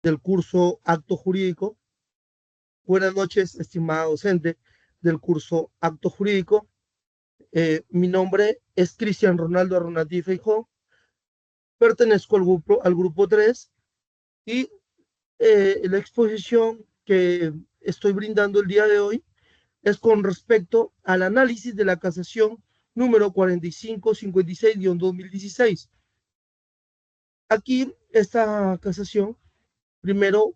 del curso Acto Jurídico. Buenas noches, estimada docente del curso Acto Jurídico. Mi nombre es Cristian Ronaldo Arronatí Feijó. Pertenezco al grupo 3 y la exposición que estoy brindando el día de hoy es con respecto al análisis de la casación número 4556-2016. Aquí, esta casación, primero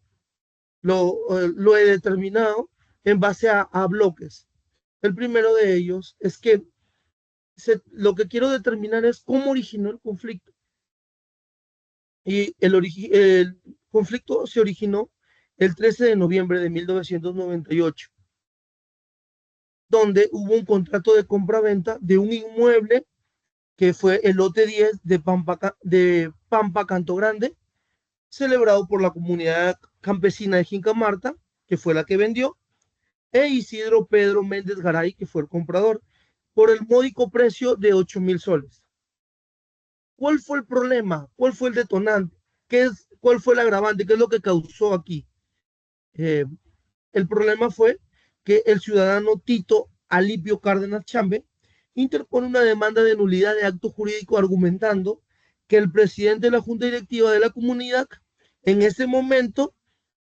lo he determinado en base a bloques. El primero de ellos es que lo que quiero determinar es cómo originó el conflicto. Y el conflicto se originó el 13 de noviembre de 1998, donde hubo un contrato de compra-venta de un inmueble que fue el lote 10 de Pampa Canto Grande, celebrado por la comunidad campesina de Jincamarta, que fue la que vendió, e Isidro Pedro Méndez Garay, que fue el comprador, por el módico precio de 8,000 soles. ¿Cuál fue el problema? ¿Cuál fue el detonante? ¿Cuál fue el agravante? ¿Qué es lo que causó aquí? Eh, el problema fue que el ciudadano Tito Alipio Cárdenas Chambe interpone una demanda de nulidad de acto jurídico argumentando que el presidente de la junta directiva de la comunidad en ese momento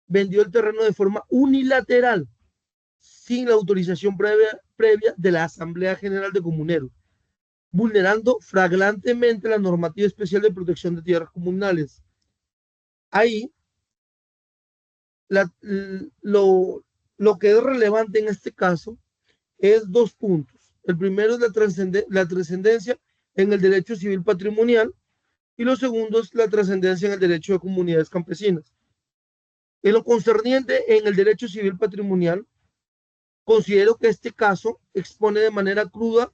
vendió el terreno de forma unilateral, sin la autorización previa de la Asamblea General de Comuneros, vulnerando flagrantemente la normativa especial de protección de tierras comunales. Ahí, la, lo que es relevante en este caso es dos puntos. El primero es la trascendencia en el derecho civil patrimonial y lo segundo es la trascendencia en el derecho de comunidades campesinas. En lo concerniente en el derecho civil patrimonial, considero que este caso expone de manera cruda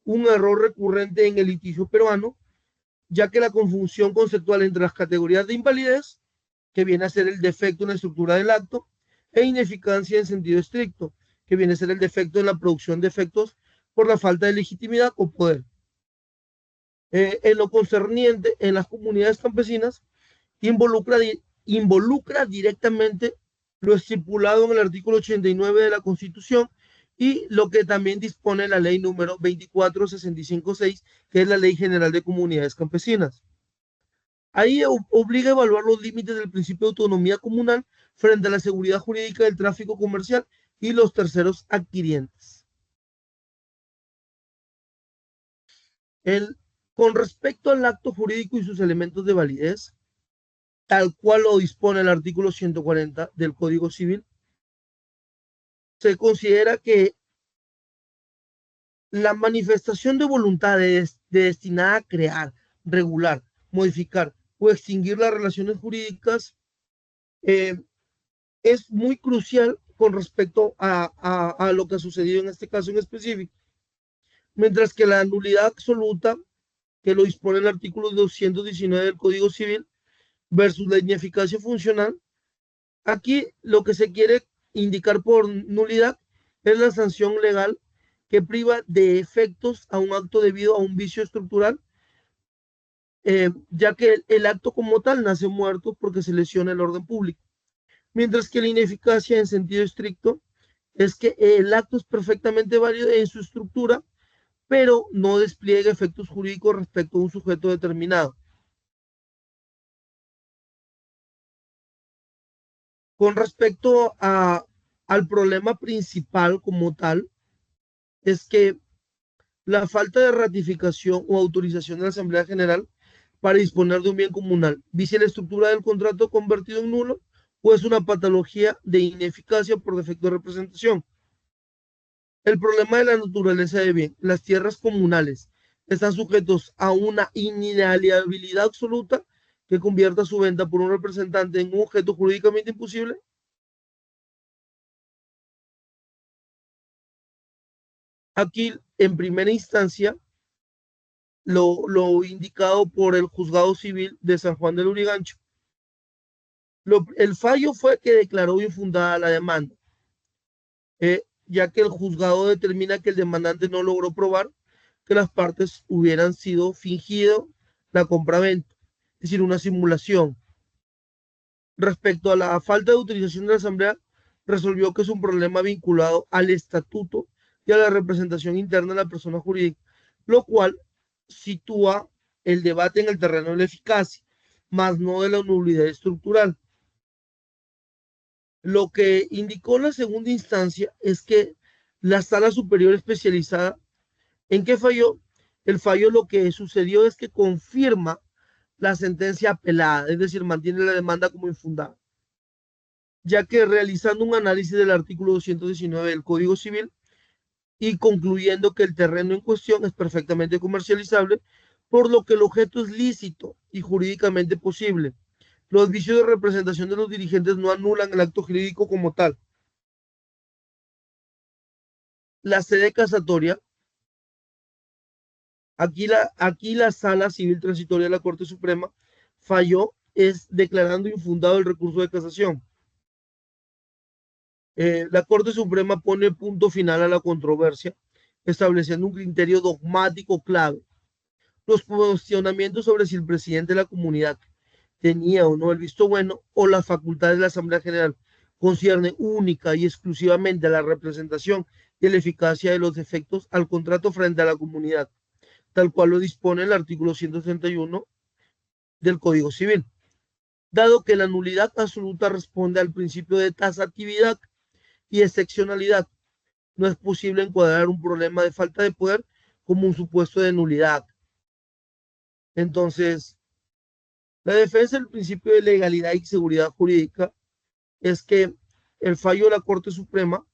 un error recurrente en el litigio peruano, ya que la confusión conceptual entre las categorías de invalidez, que viene a ser el defecto en la estructura del acto, e ineficacia en sentido estricto, que viene a ser el defecto en la producción de efectos por la falta de legitimidad o poder. En lo concerniente en las comunidades campesinas, involucra, involucra directamente lo estipulado en el artículo 89 de la Constitución y lo que también dispone la ley número 24656, que es la Ley General de Comunidades Campesinas. Ahí obliga a evaluar los límites del principio de autonomía comunal frente a la seguridad jurídica del tráfico comercial y los terceros adquirientes. El, con respecto al acto jurídico y sus elementos de validez, tal cual lo dispone el artículo 140 del Código Civil, se considera que la manifestación de voluntad destinada a crear, regular, modificar o extinguir las relaciones jurídicas eh, es muy crucial con respecto a lo que ha sucedido en este caso en específico. Mientras que la nulidad absoluta, que lo dispone el artículo 219 del Código Civil, versus la ineficacia funcional, aquí lo que se quiere indicar por nulidad es la sanción legal que priva de efectos a un acto debido a un vicio estructural, ya que el acto como tal nace muerto porque se lesiona el orden público. Mientras que la ineficacia en sentido estricto es que el acto es perfectamente válido en su estructura, pero no despliega efectos jurídicos respecto a un sujeto determinado. Con respecto al problema principal como tal, es que la falta de ratificación o autorización de la Asamblea General para disponer de un bien comunal, vicia la estructura del contrato convertido en nulo o es una patología de ineficacia por defecto de representación. El problema de la naturaleza de bien, las tierras comunales están sujetos a una inaliabilidad absoluta que convierta su venta por un representante en un objeto jurídicamente imposible. Aquí, en primera instancia, lo indicado por el juzgado civil de San Juan del Urigancho. El fallo fue que declaró infundada la demanda, ya que el juzgado determina que el demandante no logró probar que las partes hubieran sido fingido la compraventa, es decir, una simulación. Respecto a la falta de utilización de la Asamblea, resolvió que es un problema vinculado al estatuto y a la representación interna de la persona jurídica, lo cual sitúa el debate en el terreno de la eficacia, más no de la nulidad estructural. Lo que indicó la segunda instancia es que la sala superior especializada, ¿en qué falló? El fallo lo que sucedió es que confirma la sentencia apelada, es decir, mantiene la demanda como infundada, ya que realizando un análisis del artículo 219 del Código Civil y concluyendo que el terreno en cuestión es perfectamente comercializable, por lo que el objeto es lícito y jurídicamente posible. Los vicios de representación de los dirigentes no anulan el acto jurídico como tal. La sede casatoria, aquí la Sala Civil Transitoria de la Corte Suprema falló es declarando infundado el recurso de casación. La Corte Suprema pone punto final a la controversia, estableciendo un criterio dogmático clave. Los cuestionamientos sobre si el presidente de la comunidad tenía o no el visto bueno o las facultades de la Asamblea General conciernen única y exclusivamente a la representación y la eficacia de los efectos al contrato frente a la comunidad, tal cual lo dispone el artículo 131 del Código Civil. Dado que la nulidad absoluta responde al principio de tasatividad y excepcionalidad, no es posible encuadrar un problema de falta de poder como un supuesto de nulidad. Entonces, la defensa del principio de legalidad y seguridad jurídica es que el fallo de la Corte Suprema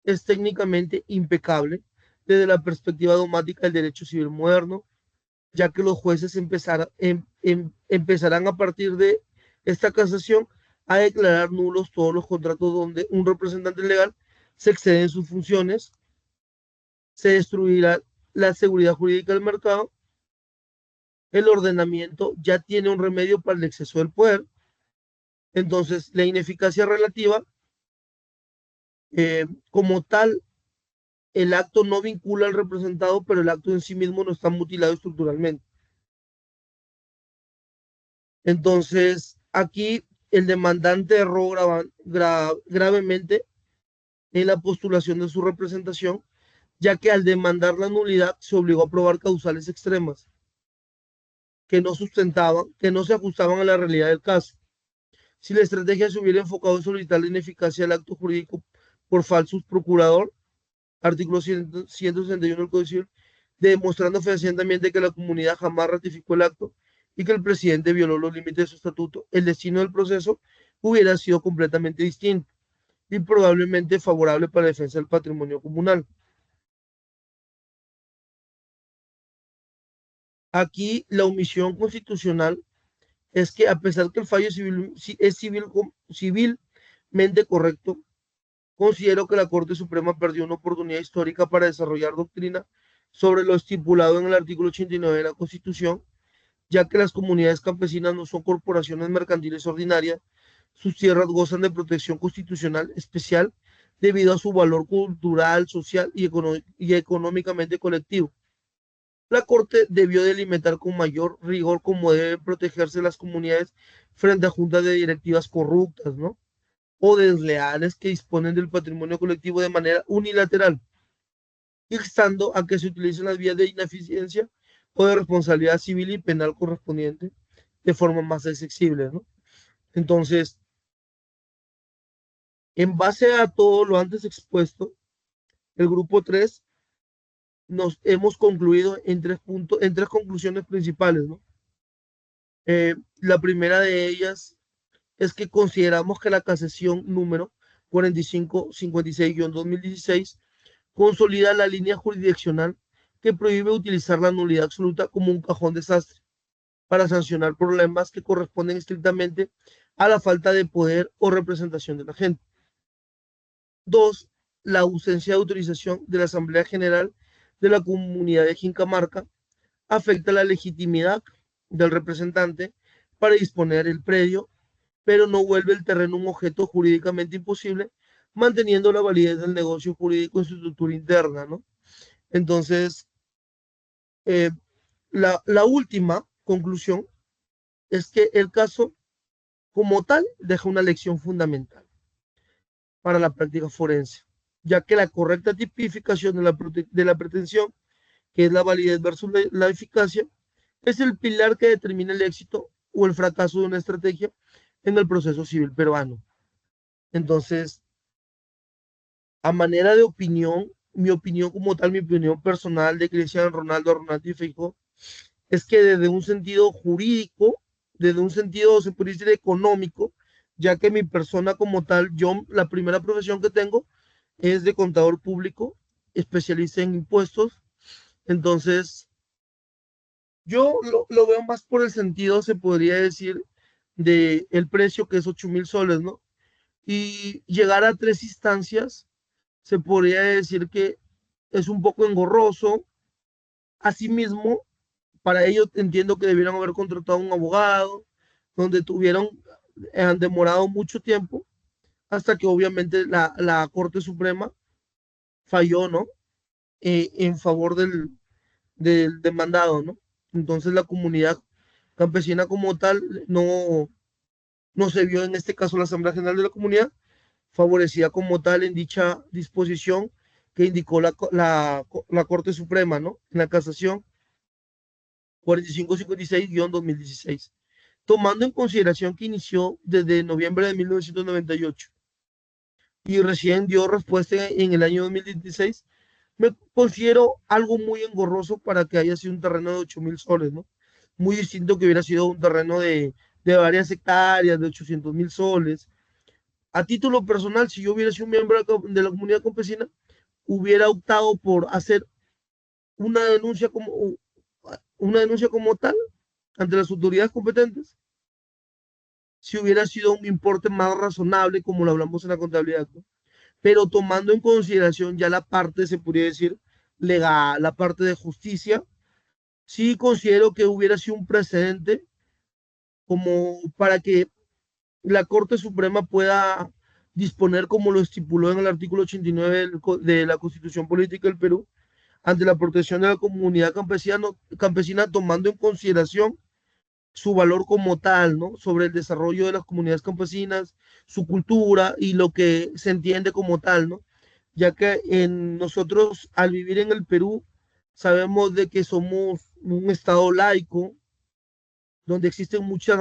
es técnicamente impecable desde la perspectiva dogmática del derecho civil moderno, ya que los jueces empezarán a partir de esta casación a declarar nulos todos los contratos donde un representante legal se excede en sus funciones, se destruirá la seguridad jurídica del mercado, el ordenamiento ya tiene un remedio para el exceso del poder, entonces la ineficacia relativa, como tal, el acto no vincula al representado, pero el acto en sí mismo no está mutilado estructuralmente. Entonces, aquí el demandante erró gravemente en la postulación de su representación, ya que al demandar la nulidad se obligó a probar causales extremas que no sustentaban, que no se ajustaban a la realidad del caso. Si la estrategia se hubiera enfocado en solicitar la ineficacia del acto jurídico por falsus procurador, artículo 161 del Código Civil, demostrando fehacientemente que la comunidad jamás ratificó el acto y que el presidente violó los límites de su estatuto, el destino del proceso hubiera sido completamente distinto y probablemente favorable para la defensa del patrimonio comunal. Aquí la omisión constitucional es que a pesar que el fallo es civilmente correcto, considero que la Corte Suprema perdió una oportunidad histórica para desarrollar doctrina sobre lo estipulado en el artículo 89 de la Constitución, ya que las comunidades campesinas no son corporaciones mercantiles ordinarias, sus tierras gozan de protección constitucional especial debido a su valor cultural, social y económicamente colectivo. La Corte debió delimitar con mayor rigor cómo deben protegerse las comunidades frente a juntas de directivas corruptas, ¿no? O desleales que disponen del patrimonio colectivo de manera unilateral, instando a que se utilicen las vías de ineficiencia o de responsabilidad civil y penal correspondiente de forma más accesible, ¿no? Entonces, en base a todo lo antes expuesto, el grupo 3 nos hemos concluido en tres puntos, en tres conclusiones principales, ¿no? La primera de ellas es que consideramos que la casación número 4556-2016 consolida la línea jurisdiccional que prohíbe utilizar la nulidad absoluta como un cajón desastre para sancionar problemas que corresponden estrictamente a la falta de poder o representación de la gente. Dos, la ausencia de autorización de la Asamblea General de la Comunidad de Jincamarca afecta la legitimidad del representante para disponer el predio, pero no vuelve el terreno un objeto jurídicamente imposible, manteniendo la validez del negocio jurídico en su estructura interna, ¿no? Entonces, eh, la última conclusión es que el caso como tal, deja una lección fundamental para la práctica forense, ya que la correcta tipificación de la pretensión, que es la validez versus la eficacia, es el pilar que determina el éxito o el fracaso de una estrategia en el proceso civil peruano. Entonces, a manera de opinión, mi opinión como tal, mi opinión personal de Cristiano Ronaldo, Ronaldo y Feijóo, es que desde un sentido jurídico, desde un sentido, se puede decir, económico, ya que mi persona como tal, yo, la primera profesión que tengo es de contador público, especialista en impuestos. Entonces, yo lo veo más por el sentido, se podría decir, de el precio que es 8.000 soles, ¿no? Y llegar a 3 instancias, se podría decir que es un poco engorroso. Asimismo, para ello entiendo que debieron haber contratado un abogado, donde han demorado mucho tiempo, hasta que obviamente la Corte Suprema falló, ¿no? En favor del demandado, ¿no? Entonces la comunidad campesina como tal no se vio, en este caso la Asamblea General de la Comunidad, favorecida como tal en dicha disposición que indicó la Corte Suprema, ¿no? En la casación 4556-2016, tomando en consideración que inició desde noviembre de 1998 y recién dio respuesta en el año 2016, me considero algo muy engorroso para que haya sido un terreno de 8.000 soles, ¿no? Muy distinto que hubiera sido un terreno de varias hectáreas, de 800.000 soles. A título personal, si yo hubiera sido un miembro de la comunidad campesina, hubiera optado por hacer una denuncia como, una denuncia como tal ante las autoridades competentes, si hubiera sido un importe más razonable, como lo hablamos en la contabilidad, ¿no? Pero tomando en consideración ya la parte, se podría decir, legal, la parte de justicia, sí considero que hubiera sido un precedente como para que la Corte Suprema pueda disponer, como lo estipuló en el artículo 89 de la Constitución Política del Perú, ante la protección de la comunidad campesina, tomando en consideración su valor como tal, ¿no? Sobre el desarrollo de las comunidades campesinas, su cultura y lo que se entiende como tal, ¿no? Ya que nosotros, al vivir en el Perú, sabemos de que somos un estado laico, donde existen muchas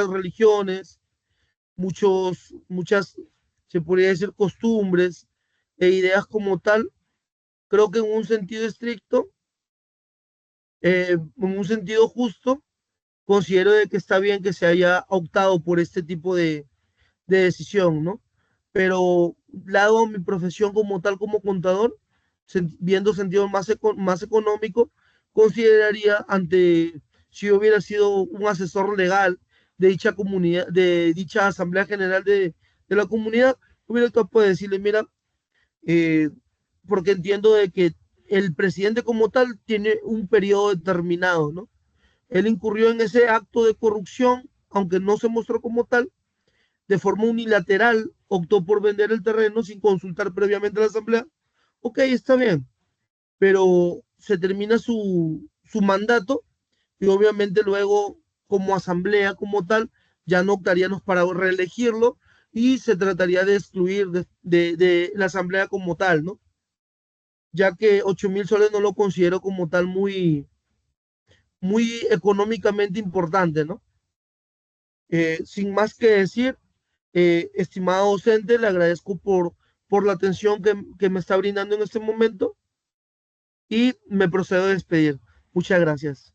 religiones, muchas, se podría decir, costumbres e ideas como tal. Creo que en un sentido estricto, en un sentido justo, considero de que está bien que se haya optado por este tipo de decisión, ¿no? Pero dado mi profesión como tal, como contador, viendo sentido más económico, consideraría, si yo hubiera sido un asesor legal de dicha comunidad, de dicha Asamblea General de la comunidad, hubiera capaz de decirle, mira, eh, porque entiendo de que el presidente como tal tiene un periodo determinado, ¿no? Él incurrió en ese acto de corrupción, aunque no se mostró como tal, de forma unilateral, optó por vender el terreno sin consultar previamente a la asamblea. Ok, está bien, pero se termina su mandato y obviamente luego, como asamblea como tal, ya no optaríamos para reelegirlo y se trataría de excluir de la asamblea como tal, ¿no? Ya que 8.000 soles no lo considero como tal muy económicamente importante, ¿no? Sin más que decir, estimado docente, le agradezco por la atención que me está brindando en este momento y me procedo a despedir. Muchas gracias.